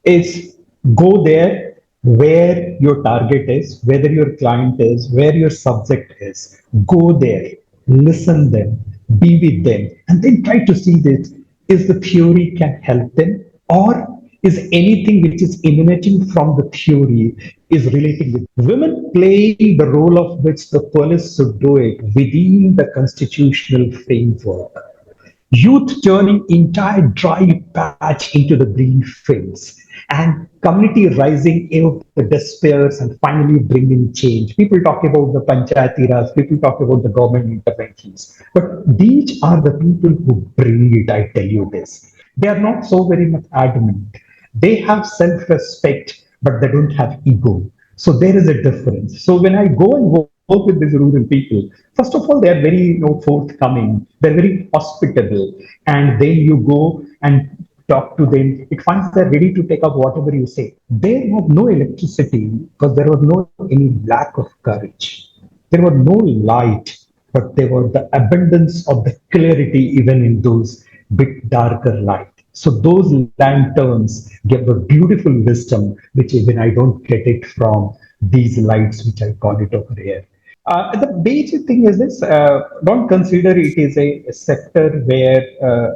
is go there where your target is, whether your client is, where your subject is. Go there, listen them, be with them, and then try to see this. Is the theory can help them, or is anything which is emanating from the theory is relating with women playing the role of which the police should do it within the constitutional framework. Youth turning entire dry patch into the green fields, and community rising out of the despairs and finally bringing change. People talk about the panchayati raj, people talk about the government interventions, but these are the people who bring it. I tell you this, they are not so very much adamant. They have self-respect, but they don't have ego. So there is a difference. So when I go and work with these rural people, first of all, they are very forthcoming. They're very hospitable, and then you go and talk to them. It finds they're ready to take up whatever you say. There was no electricity because there was no any lack of courage. There was no light, but there was the abundance of the clarity even in those bit darker light. So those lanterns give a beautiful wisdom, which even I don't get it from these lights, which I call it over here. The basic thing is this: don't consider it is a sector where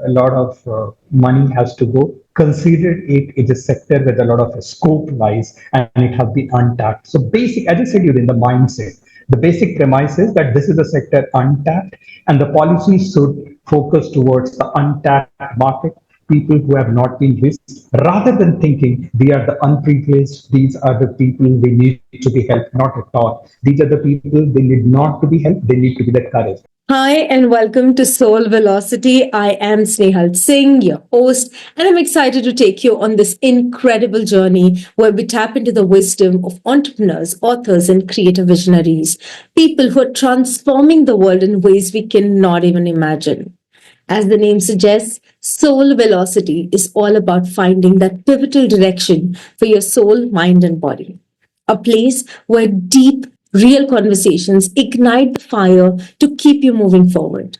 a lot of money has to go. Consider it is a sector where a lot of scope lies, and it has been untapped. So, basic, as I said, you in the mindset. The basic premise is that this is a sector untapped, and the policy should focus towards the untapped market, people who have not been reached, rather than thinking we are the unprivileged, these are the people they need to be helped. Not at all. These are the people they need not to be helped, they need to be the courage. Hi, and welcome to Soul Velocity. I am Snehal Singh, your host, and I'm excited to take you on this incredible journey where we tap into the wisdom of entrepreneurs, authors, and creative visionaries, people who are transforming the world in ways we cannot even imagine. As the name suggests, Soul Velocity is all about finding that pivotal direction for your soul, mind, and body. A place where deep, real conversations ignite the fire to keep you moving forward.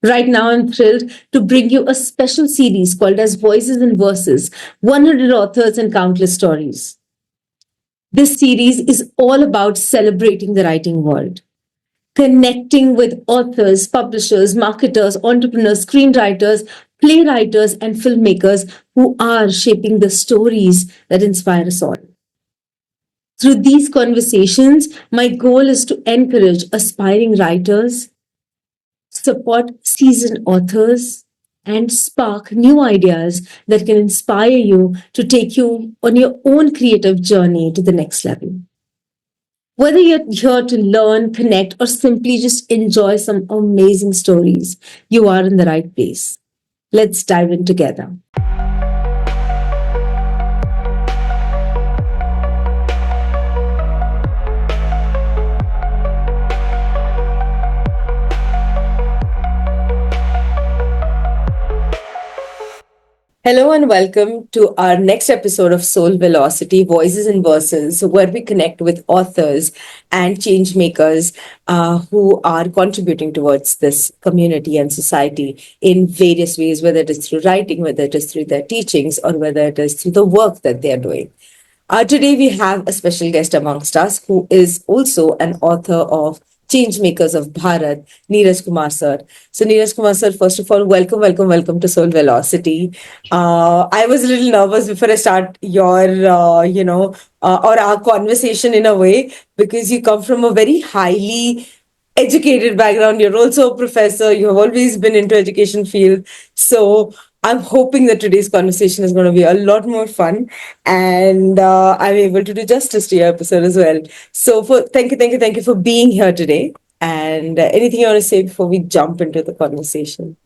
Right now, I'm thrilled to bring you a special series called as Voices and Verses 100 Authors and Countless Stories. This series is all about celebrating the writing world, connecting with authors, publishers, marketers, entrepreneurs, screenwriters, playwrights, and filmmakers who are shaping the stories that inspire us all. Through these conversations, my goal is to encourage aspiring writers, support seasoned authors, and spark new ideas that can inspire you to take you on your own creative journey to the next level. Whether you're here to learn, connect, or simply just enjoy some amazing stories, you are in the right place. Let's dive in together. Hello and welcome to our next episode of Soul Velocity, Voices and Verses, where we connect with authors and change makers who are contributing towards this community and society in various ways, whether it is through writing, whether it is through their teachings, or whether it is through the work that they are doing. Today we have a special guest amongst us who is also an author of Changemakers of Bharat, Neeraj Kumar sir. So Neeraj Kumar sir, first of all, welcome to Soul Velocity. I was a little nervous before I start your, or our conversation in a way, because you come from a very highly educated background. You're also a professor. You have always been into education field. So I'm hoping that today's conversation is going to be a lot more fun, and I'm able to do justice to your episode as well. So thank you for being here today. And anything you want to say before we jump into the conversation?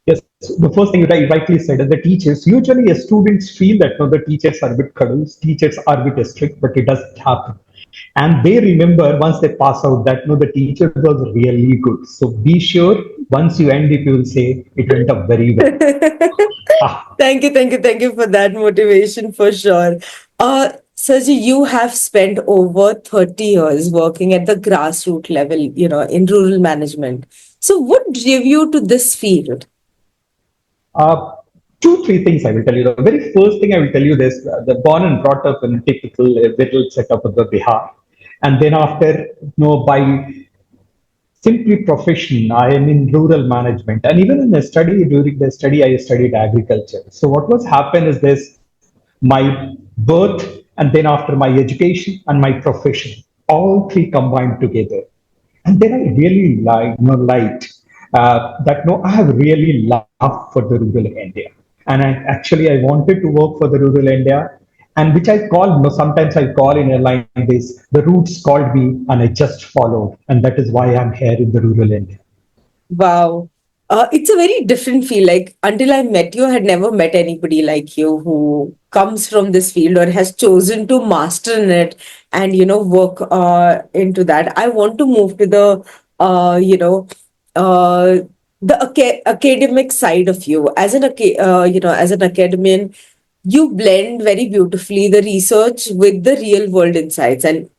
Yes, the first thing that I rightly said is the teachers. Usually, students feel that no, the teachers are a bit cuddles, teachers are a bit strict, but it doesn't happen. And they remember once they pass out that no, the teacher was really good. So be sure once you end it, you will say it went up very well. Thank you for that motivation for sure. Sarji, you have spent over 30 years working at the grassroots level, in rural management. So what drove you to this field? Uh, two, three things I will tell you. The very first thing I will tell you this: the born and brought up in a typical village setup of the Bihar, and then after, by simply profession, I am in rural management, and even in the study, during the study, I studied agriculture. So what was happened is this: my birth, and then after my education and my profession, all three combined together. And then I really liked that. No, I have really loved for the rural India, and actually I wanted to work for the rural India, and which I call, sometimes I call in a line this: the roots called me, and I just followed, and that is why I'm here in the rural India. Wow. It's a very different feel. Like until I met you, I had never met anybody like you who comes from this field or has chosen to master in it and work into that. I want to move to the uh, academic side of you as as an academian. You blend very beautifully the research with the real world insights, and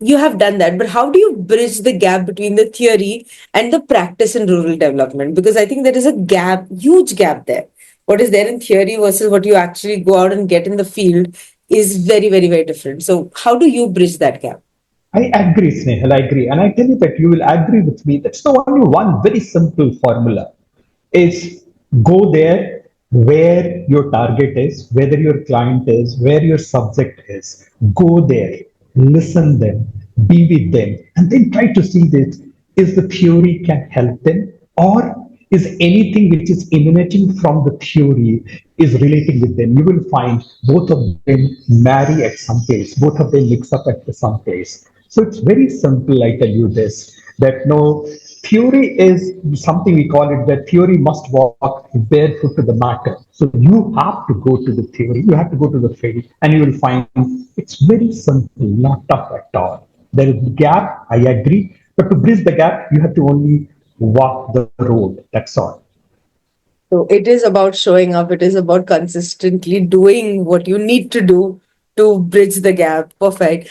you have done that, but how do you bridge the gap between the theory and the practice in rural development? Because I think there is a gap, huge gap there. What is there in theory versus what you actually go out and get in the field is very, very, very different. So how do you bridge that gap? I agree, Snehal, I agree. And I tell you that you will agree with me. That's the only one very simple formula is: go there where your target is, whether your client is, where your subject is. Go there, listen them, be with them, and then try to see this: is the theory can help them, or is anything which is emanating from the theory is relating with them. You will find both of them marry at some place, both of them mix up at some place. So it's very simple, I tell you this, that no, theory is something we call it that theory must walk barefoot to the matter. So you have to go to the theory, you have to go to the field, and you will find it's very simple, not tough at all. There is a gap, I agree, but to bridge the gap, you have to only walk the road. That's all. So it is about showing up, it is about consistently doing what you need to do to bridge the gap. Perfect.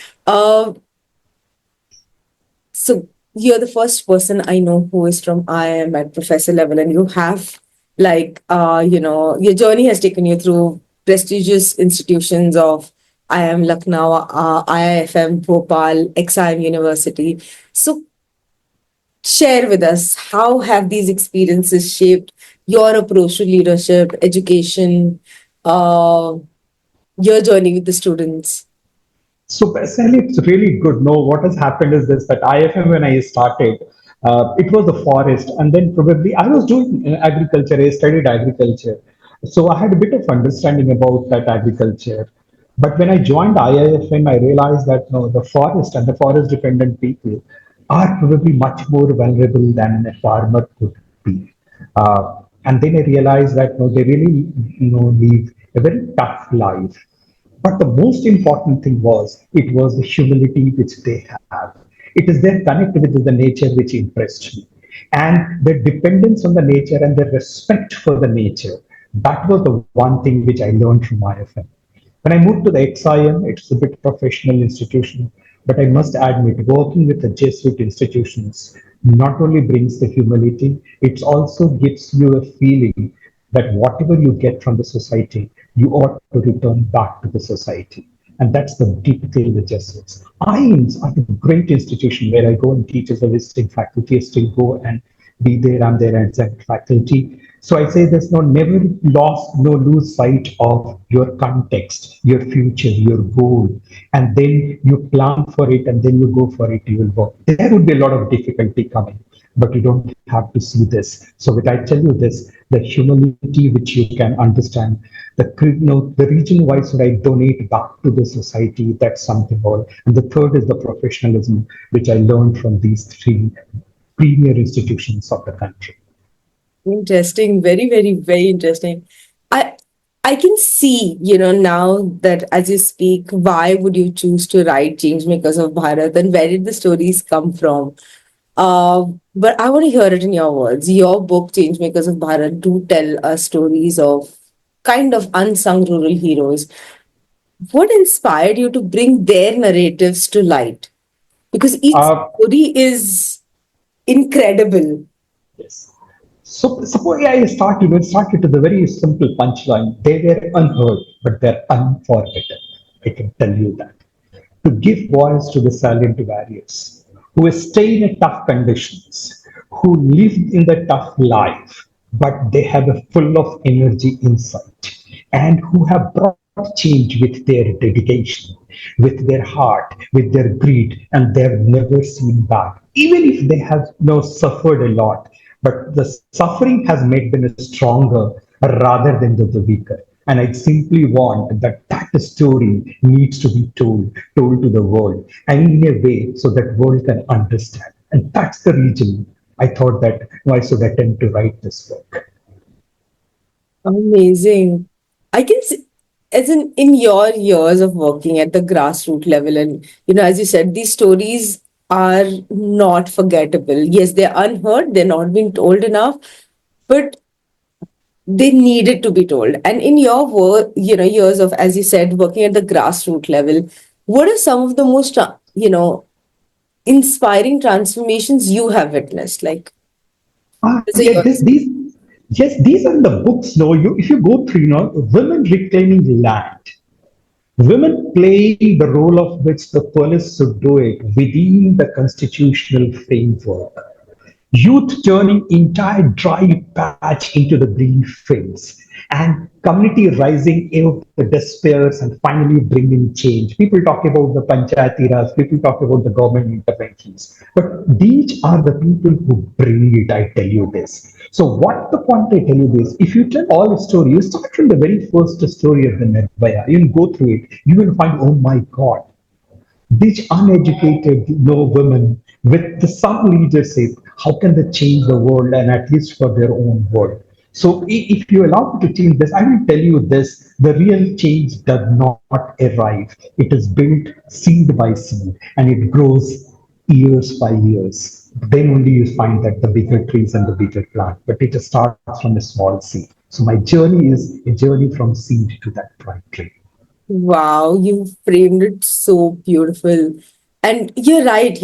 So you're the first person I know who is from IIM at professor level, and you have your journey has taken you through prestigious institutions of IIM Lucknow, IIFM Bhopal, XIM University. So share with us, how have these experiences shaped your approach to leadership, education, uh, your journey with the students? So basically, it's really good. No, what has happened is this: that IFM, when I started, it was the forest, and then probably I was doing agriculture. I studied agriculture, so I had a bit of understanding about that agriculture. But when I joined IIFM, I realized that no, the forest and the forest-dependent people are probably much more vulnerable than a farmer could be. And then I realized that no, they really live a very tough life. But the most important thing was it was the humility which they have. It is their connect with the nature which impressed me. And their dependence on the nature and their respect for the nature. That was the one thing which I learned from IFM. When I moved to the XIM, it's a bit professional institution, but I must admit, working with the Jesuit institutions not only brings the humility, it also gives you a feeling that whatever you get from the society, you ought to return back to the society. And that's the typical the Jesuits. IIMs are a great institution where I go and teach as a visiting faculty. I still go and be there. I'm there as a faculty. So I say there's no never no lose sight of your context, your future, your goal, and then you plan for it, and then you go for it. You will work. There would be a lot of difficulty coming, but you don't have to see this. So, when I tell you this, the humility which you can understand, the reason why should I donate back to the society? That's something more. And the third is the professionalism which I learned from these three premier institutions of the country. Interesting, very, very, very interesting. I I can see, now that as you speak, why would you choose to write Changemakers of Bharat and where did the stories come from? But I want to hear it in your words. Your book, Changemakers of Bharat, do tell us stories of kind of unsung rural heroes. What inspired you to bring their narratives to light? Because each Uh, story is incredible. yes. So suppose I started with a very simple punchline. They were unheard, but they're unforgettable. I can tell you that. To give voice to the silent warriors who stay in tough conditions, who live in the tough life, but they have a full of energy inside, and who have brought change with their dedication, with their heart, with their greed, and they've never seen back. Even if they have suffered a lot, but the suffering has made them stronger rather than the weaker. And I simply want that story needs to be told to the world, and in a way so that world can understand. And that's the reason I thought that I should attempt to write this book. Amazing. I can see, as in your years of working at the grassroots level, and as you said, these stories are not forgettable. Yes, they're unheard, they're not being told enough, but they needed to be told. And in your work, years of, as you said, working at the grassroots level, what are some of the most, inspiring transformations you have witnessed? Like, as a Yeah, your these are the books. No, if you go through, women reclaiming land, women playing the role of which the police should do it within the constitutional framework. Youth turning entire dry patch into the green fields, and community rising out of the despairs and finally bringing change. People talk about the panchayati raj, people talk about the government interventions, but these are the people who bring it. I tell you this. So, what the point I tell you this? If you tell all the story, you start from the very first story of the Nirbhaya. You go through it, you will find, oh my God, these uneducated women with some leadership, how can they change the world and at least for their own world? So if you allow me to change this, I will tell you this, the real change does not arrive. It is built seed by seed and it grows years by years. Then only you find that the bigger trees and the bigger plant, but it starts from a small seed. So my journey is a journey from seed to that bright tree. Wow, you framed it so beautiful. And you're right,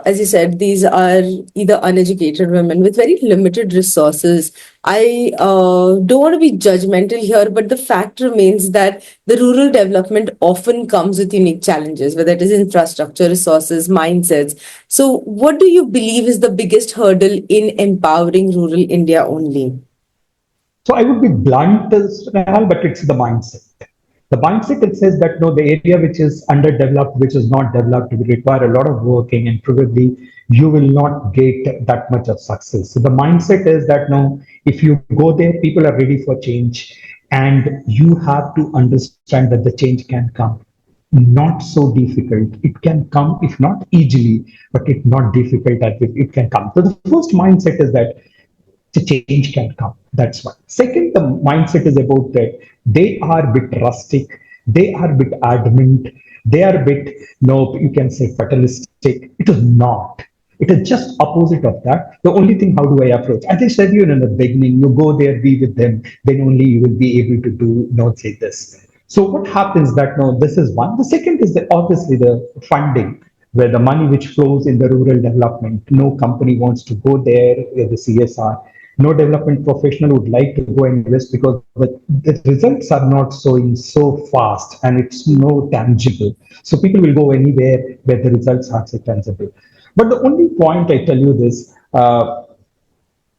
as you said, these are either uneducated women with very limited resources. I don't want to be judgmental here, but the fact remains that the rural development often comes with unique challenges, whether it is infrastructure, resources, mindsets. So, what do you believe is the biggest hurdle in empowering rural India only? So I would be blunt, Snehal, but it's the mindset. The mindset it says that no, the area which is underdeveloped, which is not developed, will require a lot of working, and probably you will not get that much of success. So the mindset is that no, if you go there, people are ready for change, and you have to understand that the change can come. Not so difficult. It can come, if not easily, but it's not difficult. It can come. So the first mindset is that the change can come. That's one. Second, the mindset is about that they are a bit rustic, they are a bit adamant, they are a bit, no, you can say fatalistic. It is not. It is just opposite of that. The only thing, how do I approach? As I said you in the beginning, you go there, be with them, then only you will be able to do, not say this. So what happens that no, this is one. The second is that obviously the funding, where the money which flows in the rural development, no company wants to go there with the CSR. No development professional would like to go and invest because the results are not showing so fast and it's no tangible. So people will go anywhere where the results are so tangible. But the only point I tell you this,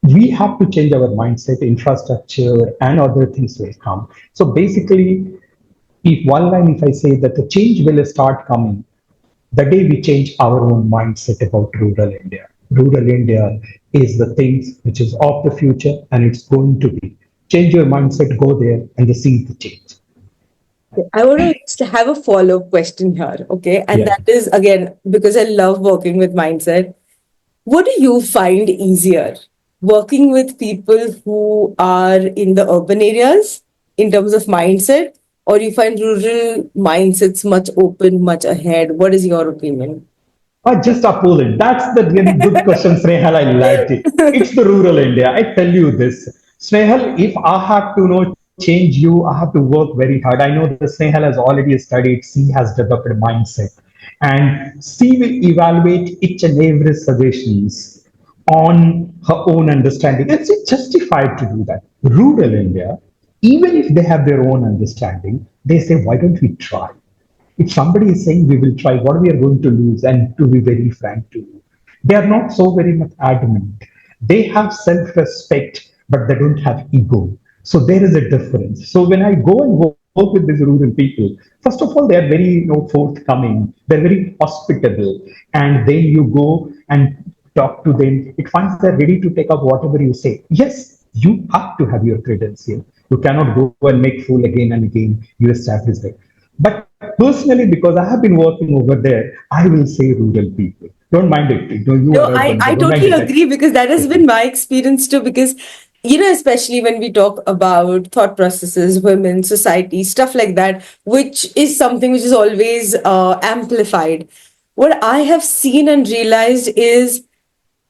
we have to change our mindset, infrastructure, and other things will come. So basically, if one line, if I say that the change will start coming the day we change our own mindset about rural India. Rural India is the things which is of the future and it's going to be. Change your mindset, go there and see the change. I want to just have a follow-up question here, okay? And Yeah. that is again because I love working with mindset. What do you find easier? Working with people who are in the urban areas in terms of mindset, or you find rural mindsets much open, much ahead? What is your opinion? Just opposite. That's the really good question, Snehal. I liked it. It's the rural India. I tell you this. Snehal, if I have to change you, I have to work very hard. I know that Snehal has already studied, C has developed a mindset. And C will evaluate each and every suggestions on her own understanding. And it's justified to do that. Rural India, even if they have their own understanding, they say, why don't we try? If somebody is saying we will try, what we are going to lose, and to be very frank to you, they are not so very much adamant. They have self-respect, but they don't have ego. So there is a difference. So when I go and work with these rural people, first of all, they are very forthcoming. They're very hospitable, and then you go and talk to them. It finds they're ready to take up whatever you say. Yes, you have to have your credential. You cannot go and make fool again and again. You establish that. But personally, because I have been working over there, I will say rural people. Don't mind it. No, you No, are urban, so I don't mind totally it. agree because that has been my experience too. Because, especially when we talk about thought processes, women, society, stuff like that, which is something which is always amplified. What I have seen and realized is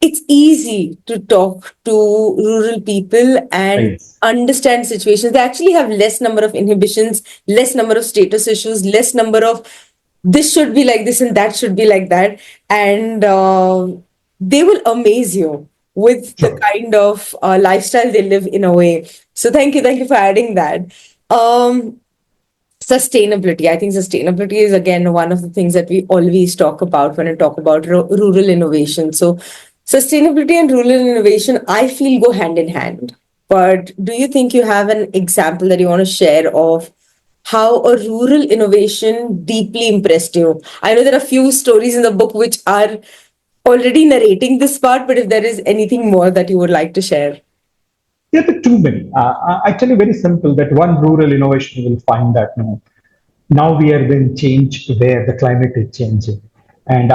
it's easy to talk to rural people and Right. understand situations. They actually have less number of inhibitions, less number of status issues, less number of this should be like this and that should be like that. And they will amaze you with the Sure. kind of lifestyle they live in a way. So thank you for adding that. Um, Sustainability. I think sustainability is again one of the things that we always talk about when I talk about rural innovation. So, sustainability and rural innovation, I feel go hand in hand. But do you think you have an example that you want to share of how a rural innovation deeply impressed you? I know there are a few stories in the book which are already narrating this part, but if there is anything more that you would like to share. Yeah, but too many. I tell you very simple that one rural innovation will find that now we are in change where the climate is changing, and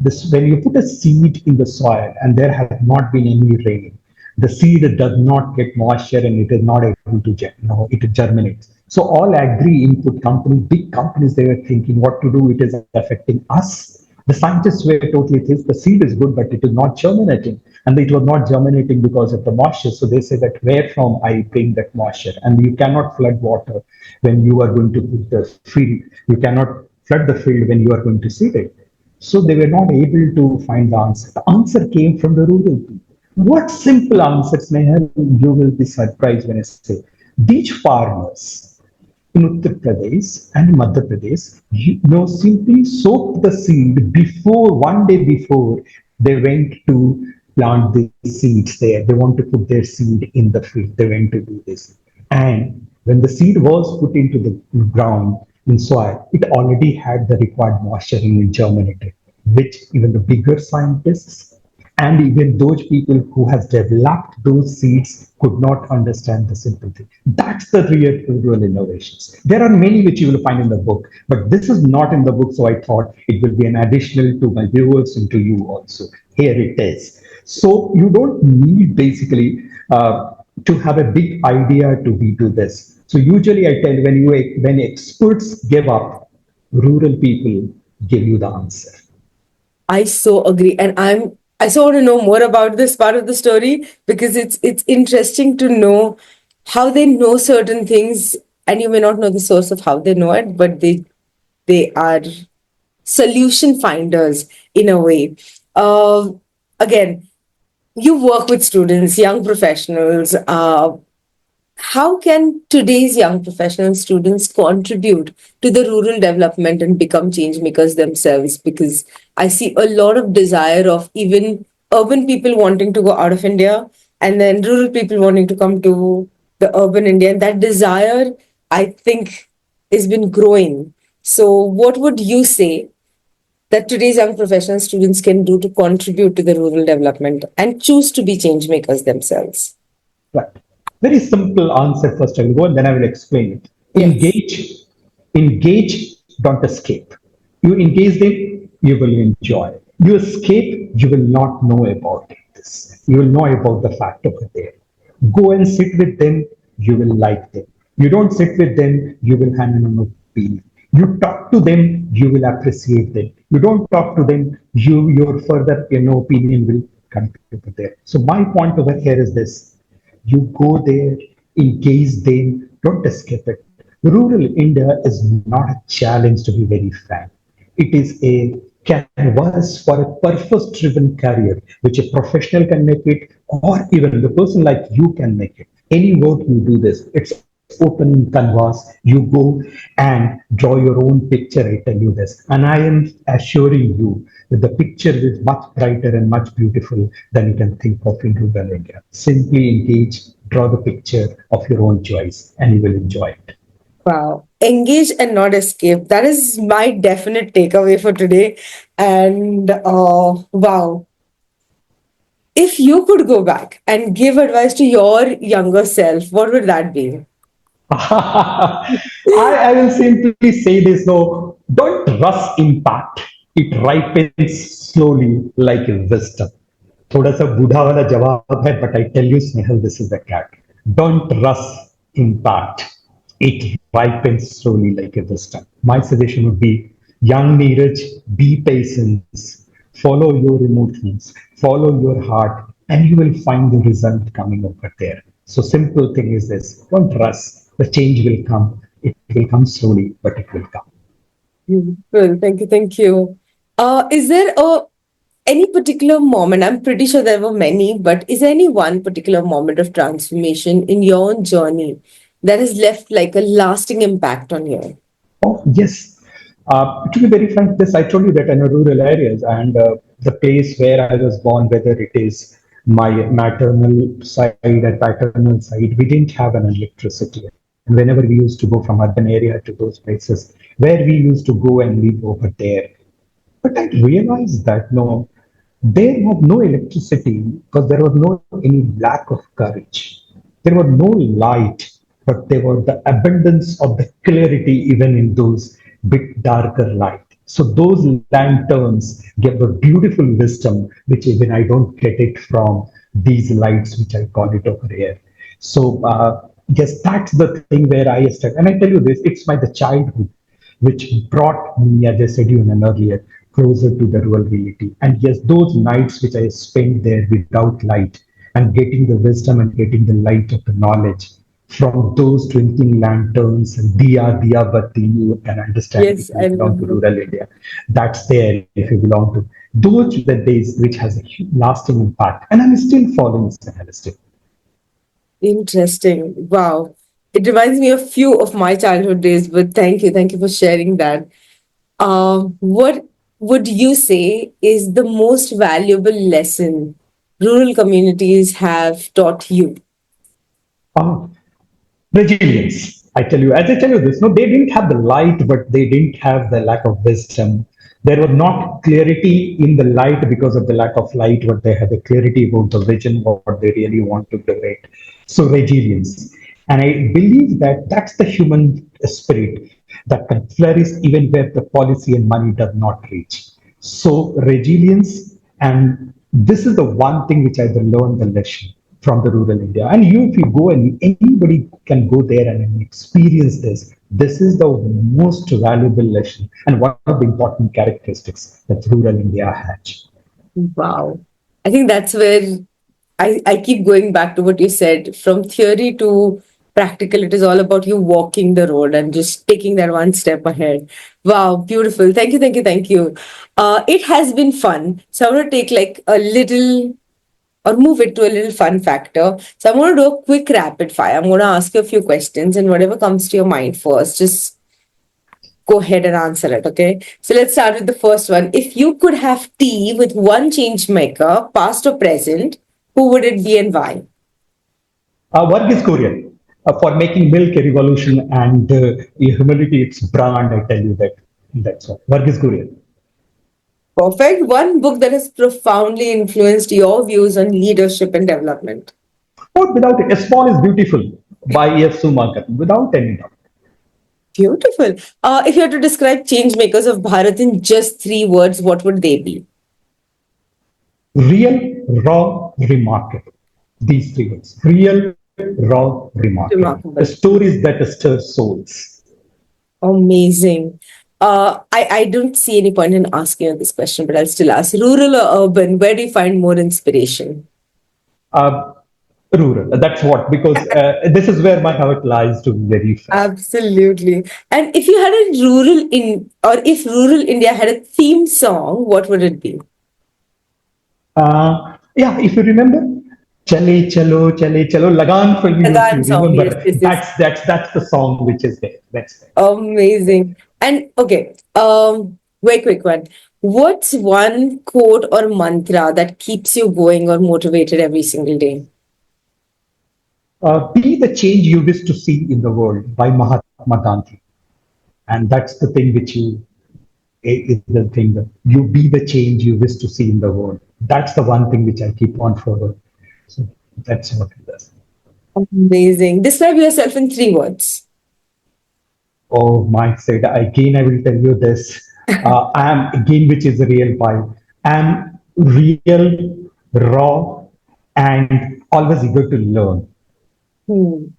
this when you put a seed in the soil and there has not been any rain, the seed does not get moisture and it is not able to it germinates. So all agri input companies, big companies, they were thinking what to do. It is affecting us. The scientists were totally this. The seed is good, but it is not germinating, and it was not germinating because of the moisture. So they say that where from I bring that moisture, and you cannot flood water when you are going to put the field. You cannot flood the field when you are going to seed it. So they were not able to find the answer. The answer came from the rural people. What simple answer, Snehal? You will be surprised when I say these farmers in Uttar Pradesh and Madhya Pradesh, simply soaked the seed before, one day before they went to plant the seeds there. They want to put their seed in the field. They went to do this. And when the seed was put into the ground in soil, it already had the required moisture and it germinated, which even the bigger scientists and even those people who has developed those seeds could not understand the simple thing. That's the real rural innovations. There are many which you will find in the book, but this is not in the book, so I thought it will be an additional to my viewers and to you also. Here it is. So you don't need basically to have a big idea to be do this. So usually I tell when experts give up, rural people give you the answer. I so agree, and I so want to know more about this part of the story because it's interesting to know how they know certain things, and you may not know the source of how they know it, but they are solution finders in a way. Uh, Again, you work with students, young professionals. How can today's young professional students contribute to the rural development and become change makers themselves? Because I see a lot of desire of even urban people wanting to go out of India and then rural people wanting to come to the urban India. And that desire, I think, has been growing. So, what would you say that today's young professional students can do to contribute to the rural development and choose to be change makers themselves? Right. Very simple answer first I will go and then I will explain it. Yes. Engage, don't escape. You engage them, you will enjoy. You escape, you will not know about this. You will know about the fact over there. Go and sit with them, you will like them. You don't sit with them, you will have an opinion. You talk to them, you will appreciate them. You don't talk to them, your further opinion will come to there. So my point over here is this: you go there, engage them, don't escape it. Rural India is not a challenge, to be very frank. It is a canvas for a purpose-driven career, which a professional can make it, or even the person like you can make it. Any work you do this, it's open canvas. You go and draw your own picture. I tell you this, and I am assuring you that the picture is much brighter and much beautiful than you can think of in rural India. Simply engage, draw the picture of your own choice, and you will enjoy it. Wow. Engage and not escape. That is my definite takeaway for today. And wow. If you could go back and give advice to your younger self, what would that be? I will simply say this though, don't rush impact. It ripens slowly like a wisdom. थोड़ा सा बूढ़ा वाला जवाब है, but I tell you, Snehal, this is the cat. Don't rush impact. It ripens slowly like a wisdom. My suggestion would be, young Neeraj, be patient, follow your emotions, follow your heart, and you will find the result coming over there. So simple thing is this: don't rush. The change will come. It will come slowly, but it will come. Well, thank you, thank you. Is there any particular moment? I'm pretty sure there were many, but is there any one particular moment of transformation in your own journey that has left like a lasting impact on you? Oh, yes. To be very frank, this I told you that in the rural areas and the place where I was born, whether it is my maternal side or paternal side, we didn't have an electricity. And whenever we used to go from urban area to those places where we used to go and live over there, but I realized that no, there was no electricity because there was no any lack of courage. There was no light, but there was the abundance of the clarity even in those bit darker light. So those lanterns give a beautiful wisdom, which even I don't get it from these lights, which I call it over here. So yes, that's the thing where I started. And I tell you this, it's my the childhood which brought me, as I said even earlier, closer to the rural reality. And yes, those nights which I spent there without light and getting the wisdom and getting the light of the knowledge from those twinkling lanterns and diya batti, you can understand if Yes, you I belong to remember. rural India. That's there if you belong to. Those are the days which has a lasting impact. And I'm still following Snehal still. Interesting. Wow. It reminds me of few of my childhood days, but thank you for sharing that. What would you say is the most valuable lesson rural communities have taught you? Ah, resilience. I tell you, as I tell you this, no, they didn't have the light, but they didn't have the lack of wisdom. There was not clarity in the light because of the lack of light, but they had the clarity about the vision, what they really want to do it. So resilience. And I believe that that's the human spirit that can flourish even where the policy and money does not reach. So resilience, and this is the one thing which I learned the lesson from the rural India. And you, if you go and anybody can go there and experience this, this is the most valuable lesson and one of the important characteristics that rural India has. Wow. I think that's where I keep going back to what you said. From theory to practical, it is all about you walking the road and just taking that one step ahead. Wow, beautiful. Thank you, thank you, thank you. It has been fun. So I'm going to take like a little or move it to a little fun factor. So I'm going to do a quick rapid fire. I'm going to ask you a few questions and whatever comes to your mind first, just go ahead and answer it, okay? So let's start with the first one. If you could have tea with one change maker, past or present, who would it be and why? Varghese Korean for making milk a revolution and humility its brand. I tell you that. That's all. Varghese Korean. Perfect. One book that has profoundly influenced your views on leadership and development. Oh, without it, small is beautiful by E.F. Sumakar, without any doubt. Beautiful. If you had to describe change makers of Bharat in just three words, what would they be? Real, raw, remarkable. These three words. Real, raw, remarkable. Remarkable. Stories that stir souls. Amazing. I don't see any point in asking you this question, but I'll still ask. Rural or urban, where do you find more inspiration? Uh, Rural. That's what, because this is where my heart lies, to be very fair. Absolutely. And if you had a or if rural India had a theme song, what would it be? Yeah, if you remember, chale chalo, lagan for you if Lagan you song, yes, remember. yes, yes. That's the song which is there. That's there. Amazing. And okay, very quick one. What's one quote or mantra that keeps you going or motivated every single day? Be the change you wish to see in the world by Mahatma Gandhi, and that's the thing which you is the thing that you be the change you wish to see in the world. That's the one thing which I keep on forward. So that's what it does. Amazing. Describe yourself in 3 words. Oh, my said again. I will tell you this. I am again, which is a real vibe. I am real, raw, and always eager to learn.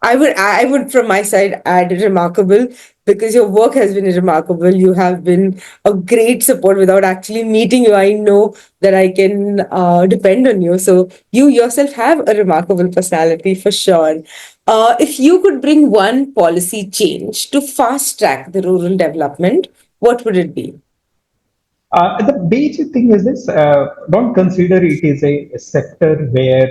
I would from my side add remarkable because your work has been remarkable. You have been a great support without actually meeting you. I know that I can depend on you. So you yourself have a remarkable personality for sure. If you could bring one policy change to fast track the rural development, what would it be? The basic thing is this: don't consider it is a sector where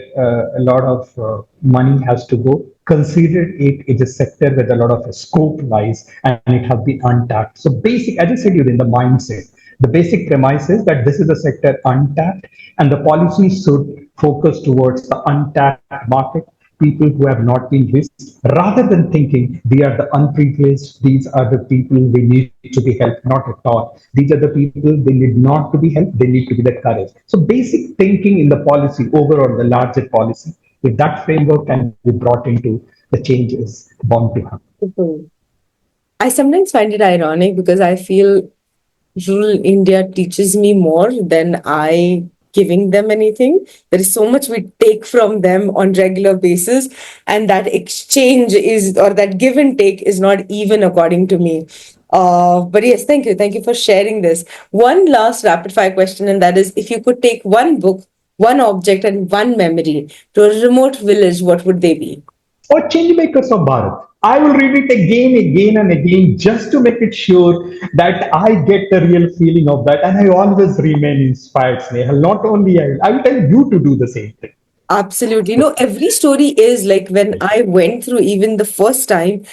a lot of money has to go. Consider it is a sector where a lot of scope lies and it has been untapped. So, basic, as I said, you're in the mindset. The basic premise is that this is a sector untapped, and the policy should focus towards the untapped market, people who have not been reached, rather than thinking they are the unprivileged, these are the people they need to be helped, not at all. These are the people they need not to be helped, they need to be the courage. So basic thinking in the policy, overall the larger policy, if that framework can be brought into, the change is bound to happen. Mhm. I sometimes find it ironic because I feel rural India teaches me more than I giving them anything. There is so much we take from them on regular basis, and that exchange is or that give and take is not even according to me. But yes, thank you for sharing this. One last rapid fire question, and that is, if you could take one book, one object, and one memory to a remote village, what would they be? Or Changemakers of Bharat. I will read it again and again just to make it sure that I get the real feeling of that, and I always remain inspired, Snehal. Not only I will tell you to do the same thing. Absolutely. No, every story is like when I went through even the first time,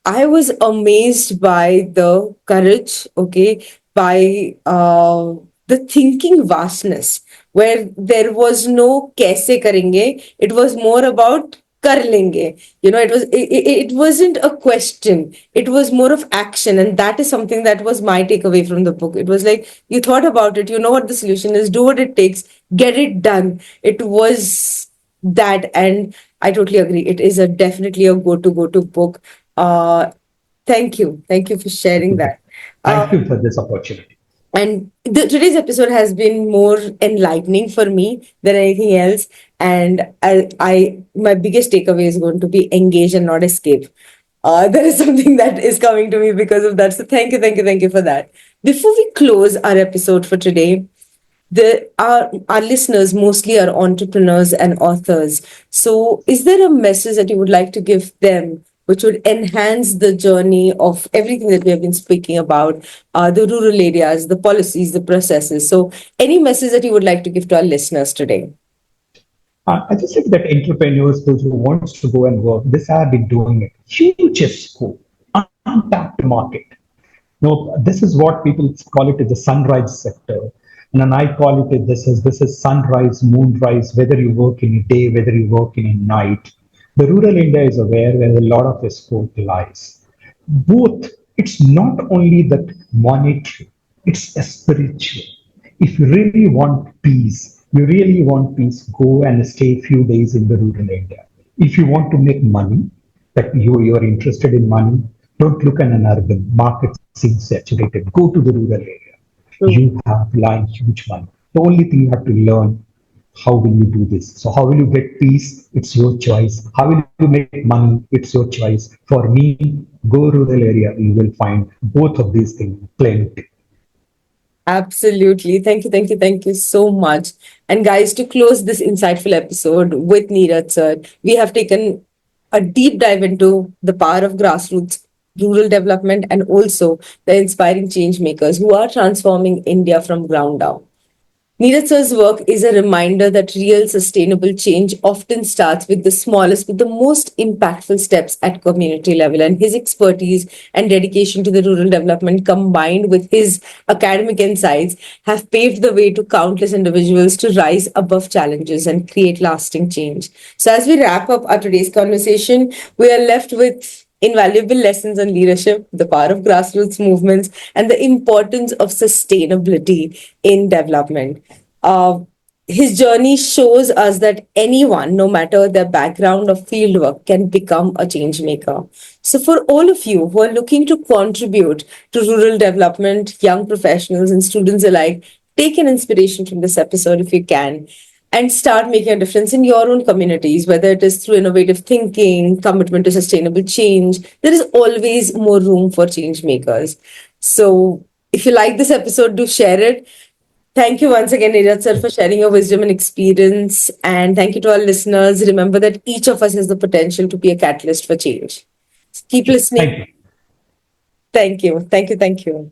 I was amazed by the courage, okay, by the thinking vastness, where there was no kaise karenge. It was more about kar lenge. It wasn't a question. It was more of action, and that is something that was my takeaway from the book. It was like you thought about it, you know what the solution is, do what it takes, get it done. It was that, and I totally agree. It is a definitely a go to book. uh, thank you for sharing that. Thank Uh, you for this opportunity. and today's episode has been more enlightening for me than anything else. And my biggest takeaway is going to be engage and not escape. There is something that is coming to me because of that. So thank you for that. Before we close our episode for today, our listeners mostly are entrepreneurs and authors. So, is there a message that you would like to give them, which would enhance the journey of everything that we have been speaking about, the rural areas, the policies, the processes? So, any message that you would like to give to our listeners today? I just said that entrepreneurs, those who wants to go and work, this have been doing it. Huge scope, untapped market. No, this is what people call it as the sunrise sector. And I call it this is sunrise, moonrise, whether you work in a day, whether you work in a night. The rural India is aware where a lot of scope lies. Both, it's not only that monetary, it's a spiritual. If you really want peace, you really want peace, go and stay a few days in the rural India. If you want to make money, that you are interested in money, don't look at an urban market seems saturated. Go to the rural area. True. You have lying huge money. The only thing you have to learn, how will you do this? So how will you get peace? It's your choice. How will you make money? It's your choice. For me, go rural area. You will find both of these things plenty. Absolutely. Thank you, thank you, thank you so much. And guys, to close this insightful episode with Neeraj sir, we have taken a deep dive into the power of grassroots rural development and also the inspiring change makers who are transforming India from ground up. Neeraj's work is a reminder that real sustainable change often starts with the smallest, with the most impactful steps at community level. And his expertise and dedication to the rural development, combined with his academic insights, have paved the way to countless individuals to rise above challenges and create lasting change. So, as we wrap up our today's conversation, we are left with invaluable lessons on leadership, the power of grassroots movements, and the importance of sustainability in development. Uh, his journey shows us that anyone, no matter their background or fieldwork, can become a change maker. So, for all of you who are looking to contribute to rural development, young professionals and students alike, take an inspiration from this episode if you can and start making a difference in your own communities, whether it is through innovative thinking, commitment to sustainable change. There is always more room for change makers. So, if you like this episode, do share it. Thank you once again, Niraj sir, for sharing your wisdom and experience. And thank you to our listeners. Remember that each of us has the potential to be a catalyst for change. Keep listening. Thank you. Thank you. Thank you. Thank you.